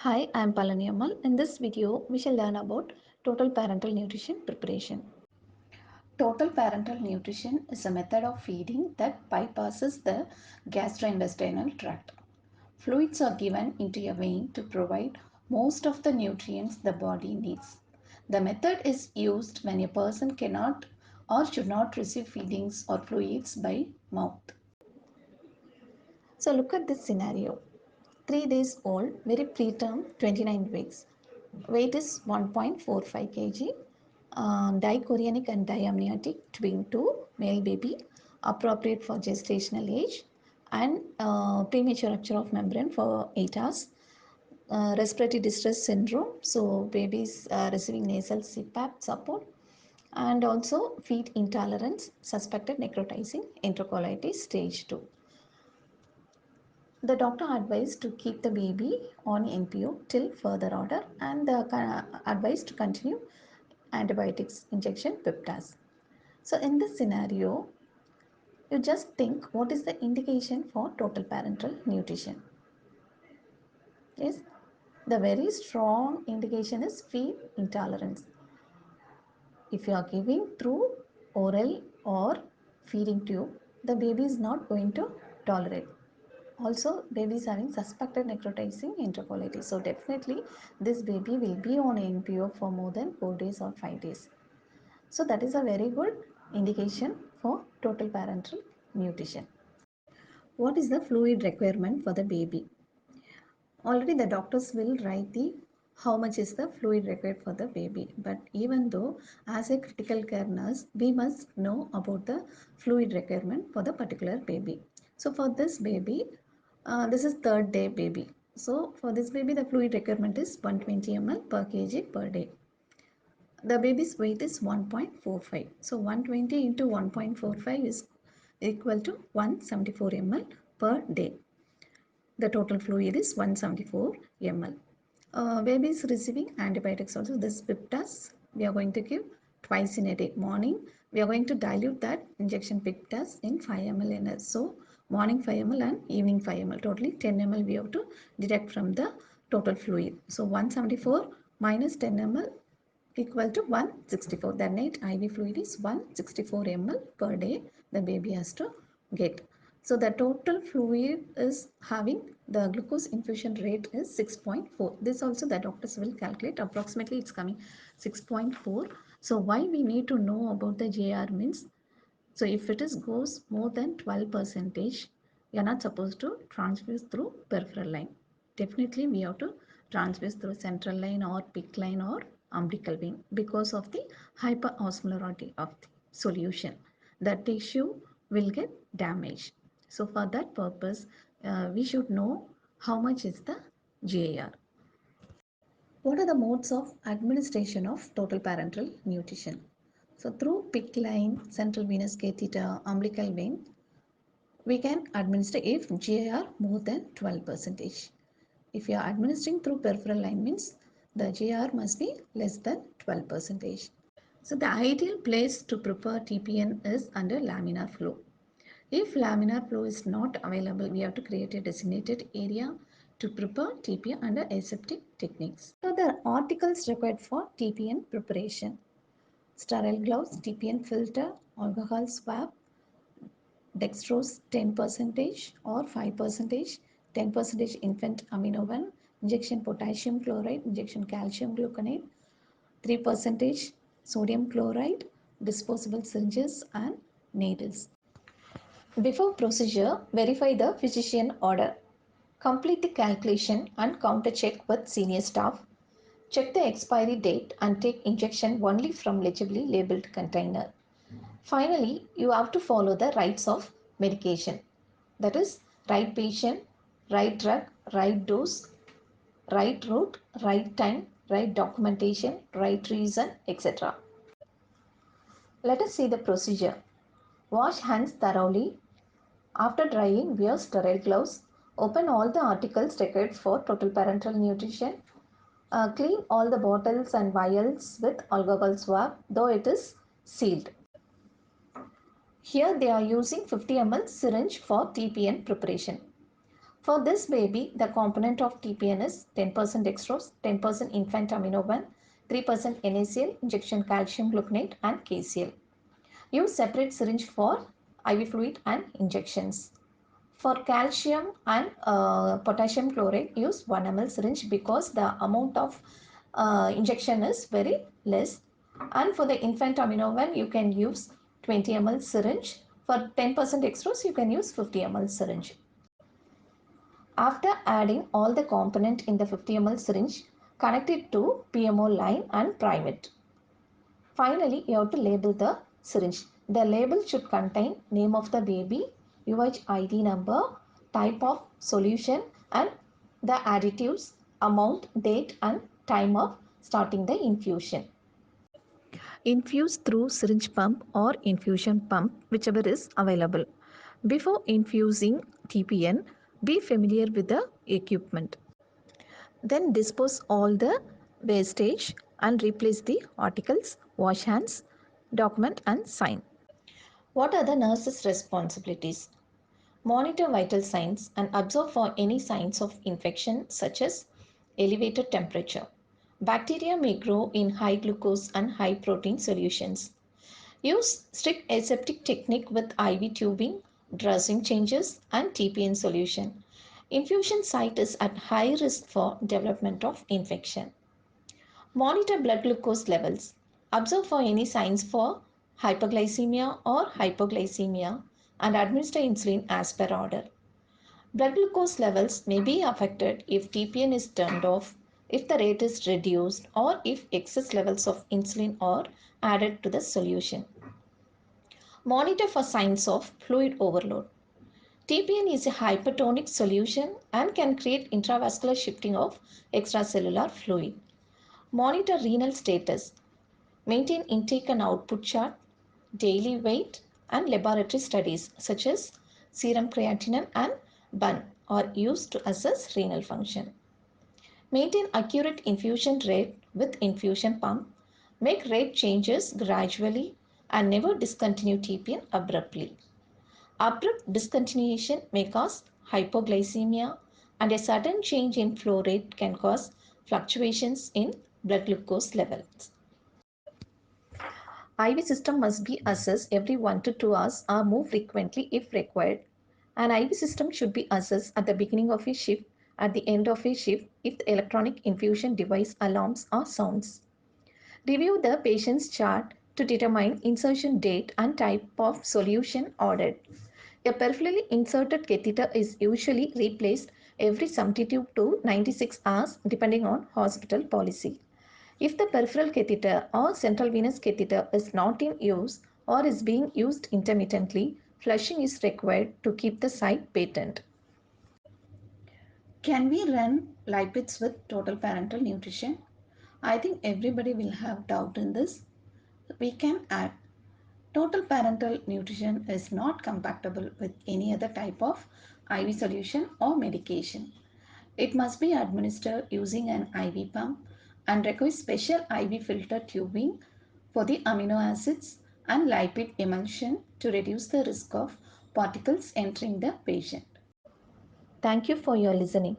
Hi, I am Palani Ammal. In this video, we shall learn about total parental nutrition preparation. Total parental nutrition is a method of feeding that bypasses the gastrointestinal tract. Fluids are given into a vein to provide most of the nutrients the body needs. The method is used when a person cannot or should not receive feedings or fluids by mouth. So look at this scenario. 3 days old, very preterm, 29 weeks. Weight is 1.45 kg. Dichorionic and diamniotic twin 2 male baby, appropriate for gestational age, and premature rupture of membrane for 8 hours. Respiratory distress syndrome, so babies receiving nasal CPAP support, and also feed intolerance, suspected necrotizing enterocolitis stage 2. The doctor advised to keep the baby on NPO till further order, and the advised to continue antibiotics injection peptides. So in this scenario, you just think what is the indication for total parental nutrition? Yes, the very strong indication is feed intolerance. If you are giving through oral or feeding tube, the baby is not going to tolerate. Also, babies having suspected necrotizing enterocolitis. So definitely this baby will be on NPO for more than 4 days or 5 days. So that is a very good indication for total parental nutrition. What is the fluid requirement for the baby? Already the doctors will write the how much is the fluid required for the baby. But even though as a critical care nurse, we must know about the fluid requirement for the particular baby. So for this baby, this is third day baby. So for this baby, the fluid requirement is 120 ml per kg per day. The baby's weight is 1.45. So 120 into 1.45 is equal to 174 ml per day. The total fluid is 174 ml. Baby is receiving antibiotics also. This Piptas we are going to give twice in a day. Morning we are going to dilute that injection Piptas in 5 ml in it. So morning 5 ml and evening 5 ml. Totally 10 ml we have to deduct from the total fluid. So 174 minus 10 ml equal to 164. The net IV fluid is 164 ml per day the baby has to get. So the total fluid is having the glucose infusion rate is 6.4. This also the doctors will calculate. Approximately it's coming 6.4. So why we need to know about the JR means, so if it is goes more than 12 percentage, we are not supposed to transfuse through peripheral line. Definitely we have to transfuse through central line or PICC line or umbilical vein because of the hyperosmolarity of the solution. The tissue will get damaged. So for that purpose, we should know how much is the GAR. What are the modes of administration of total parenteral nutrition? So through PICC line, central venous catheter, umbilical vein, we can administer if GAR more than 12 percentage. If you are administering through peripheral line means the GAR must be less than 12 percentage. So the ideal place to prepare TPN is under laminar flow. If laminar flow is not available, we have to create a designated area to prepare TPN under aseptic techniques. So the articles required for TPN preparation: sterile gloves, TPN filter, alcohol swab, dextrose 10% or 5%, 10% infant aminovan, injection potassium chloride, injection calcium gluconate, 3% sodium chloride, disposable syringes and needles. Before procedure, verify the physician order. Complete the calculation and counter check with senior staff. Check the expiry date and take injection only from legibly labeled container. Finally, you have to follow the rights of medication. That is, right patient, right drug, right dose, right route, right time, right documentation, right reason, etc. Let us see the procedure. Wash hands thoroughly. After drying, wear sterile gloves. Open all the articles required for total parental nutrition. Clean all the bottles and vials with alcohol swab, though it is sealed. Here they are using 50 ml syringe for TPN preparation. For this baby, the component of TPN is 10% dextrose, 10% infant amino 1, 3% NaCl, injection calcium gluconate and KCl. Use separate syringe for IV fluid and injections. For calcium and potassium chloride, use 1 ml syringe because the amount of injection is very less. And for the infant amino 1, you can use 20 ml syringe. For 10% dextrose, you can use 50 ml syringe. After adding all the component in the 50 ml syringe, connect it to PMO line and prime it. Finally, you have to label the syringe. The label should contain name of the baby, UHID number, type of solution and the additives, amount, date and time of starting the infusion. Infuse through syringe pump or infusion pump, whichever is available. Before infusing TPN, be familiar with the equipment. Then dispose all the wastage and replace the articles, wash hands, document and sign. What are the nurse's responsibilities? Monitor vital signs and observe for any signs of infection such as elevated temperature. Bacteria may grow in high glucose and high protein solutions. Use strict aseptic technique with IV tubing, dressing changes and TPN solution. Infusion site is at high risk for development of infection. Monitor blood glucose levels. Observe for any signs for hyperglycemia or hypoglycemia and administer insulin as per order. Blood glucose levels may be affected if TPN is turned off, if the rate is reduced, or if excess levels of insulin are added to the solution. Monitor for signs of fluid overload. TPN is a hypertonic solution and can create intravascular shifting of extracellular fluid. Monitor renal status. Maintain intake and output chart, daily weight, and laboratory studies such as serum creatinine and BUN are used to assess renal function. Maintain accurate infusion rate with infusion pump. Make rate changes gradually and never discontinue TPN abruptly. Abrupt discontinuation may cause hypoglycemia and a sudden change in flow rate can cause fluctuations in blood glucose levels. IV system must be assessed every 1 to 2 hours or more frequently if required. An IV system should be assessed at the beginning of a shift, at the end of a shift if the electronic infusion device alarms or sounds. Review the patient's chart to determine insertion date and type of solution ordered. A peripherally inserted catheter is usually replaced every 72 to 96 hours depending on hospital policy. If the peripheral catheter or central venous catheter is not in use or is being used intermittently, flushing is required to keep the site patent. Can we run lipids with total parental nutrition? I think everybody will have doubt in this. We can add. Total parental nutrition is not compatible with any other type of IV solution or medication. It must be administered using an IV pump and requires special IV filter tubing for the amino acids and lipid emulsion to reduce the risk of particles entering the patient. Thank you for your listening.